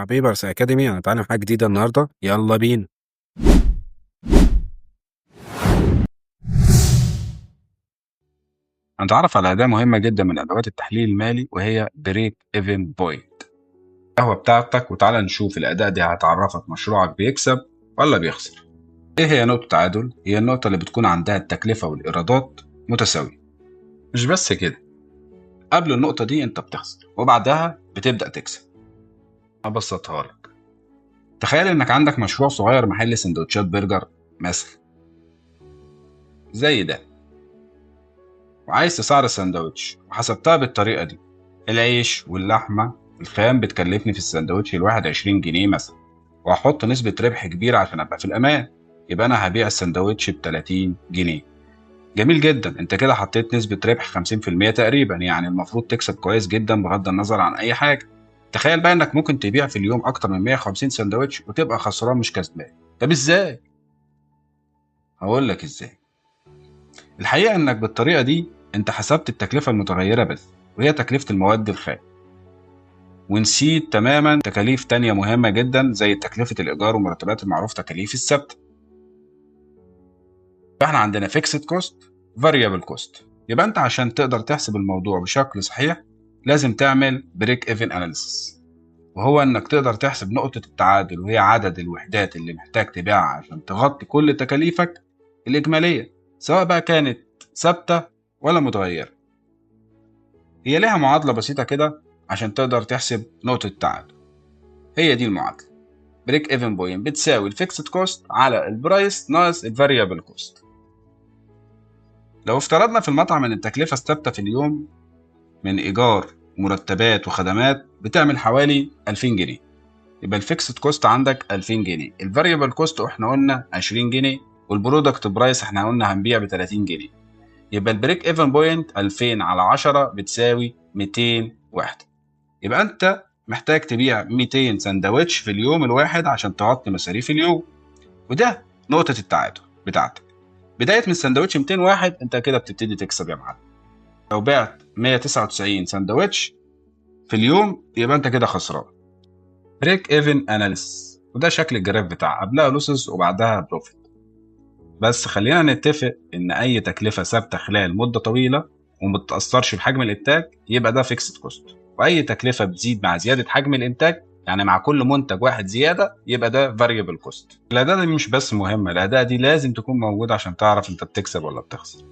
مع بيبرس أكاديمي. هنتعلم حاجة جديدة النهاردة، يلا بينا. هنتعرف على أداة مهمة جدا من أدوات التحليل المالي وهي بريك إيفن بوينت. القهوة بتاعتك وتعالى نشوف الأداة دي هتعرفك مشروعك بيكسب ولا بيخسر. إيه هي نقطة تعادل؟ هي النقطة اللي بتكون عندها التكلفة والإيرادات متساوية. مش بس كده، قبل النقطة دي أنت بتخسر وبعدها بتبدأ تكسب. أبسطها لك، تخيل إنك عندك مشروع صغير، محل سندوتشات برجر مثلا زي ده، وعايز تسعر السندوتش وحسبتها بالطريقة دي. العيش واللحمة الخام بتكلفني في السندوتش الواحد 20 جنيه مثلا، وهحط نسبة ربح كبيرة عشان أبقى في الأمان. يبقى أنا هبيع السندوتش ب30 جنيه. جميل جدا، أنت كده حطيت نسبة ربح 50% تقريبا، يعني المفروض تكسب كويس جدا بغض النظر عن أي حاجة. تخيل بقى إنك ممكن تبيع في اليوم أكتر من 150 سندوتش وتبقى خسران مش كسبان. طب إزاي؟ هقول لك إزاي. الحقيقة إنك بالطريقة دي أنت حسبت التكلفة المتغيرة بس، وهي تكلفة المواد الخام، ونسيت تماما تكاليف تانية مهمة جدا زي تكلفة الإيجار ومرتبات المعروف تكاليف الثابتة. فإحنا عندنا فيكسد كوست، فاريبل كوست. يبقى أنت عشان تقدر تحسب الموضوع بشكل صحيح لازم تعمل بريك ايفن اناليسيس، وهو إنك تقدر تحسب نقطة التعادل، وهي عدد الوحدات اللي محتاج تبيعها عشان تغطي كل تكاليفك الإجمالية، سواء بقى كانت ثابتة ولا متغيرة. هي ليها معادلة بسيطة كده عشان تقدر تحسب نقطة التعادل. هي دي المعادلة: بريك ايفن بوينت بتساوي الفيكسد كوست على البرايس ناقص الفاريبل كوست. لو افترضنا في المطعم ان التكلفة الثابتة في اليوم من ايجار مرتبات وخدمات بتعمل حوالي 2000 جنيه، يبقى الفيكسد كوست عندك 2000 جنيه، الفاريبل كوست احنا قلنا 20 جنيه، والبرودكت برايس احنا قلنا هنبيع ب 30 جنيه. يبقى البريك ايفن بوينت 2000 على 10 بتساوي 200 وحدة. يبقى انت محتاج تبيع 200 سندوتش في اليوم الواحد عشان تغطي مصاريف اليوم، وده نقطة التعادل بتاعتك. بداية من سندوتش 200 واحد انت كده بتبتدي تكسب يا معلم. لو بعت 199 سندوتش في اليوم يبقى انت كده خسران. بريك ايفن اناليسيس، وده شكل الجراف بتاع قبلها لوسز وبعدها بروفيت. بس خلينا نتفق ان اي تكلفة ثابتة خلال مدة طويلة وما بتأثرش بحجم الانتاج يبقى ده فيكسد كوست، واي تكلفة بتزيد مع زيادة حجم الانتاج، يعني مع كل منتج واحد زيادة، يبقى ده variable cost. الأداة دي مش بس مهمة، الأداة دي لازم تكون موجودة عشان تعرف انت بتكسب ولا بتخسر.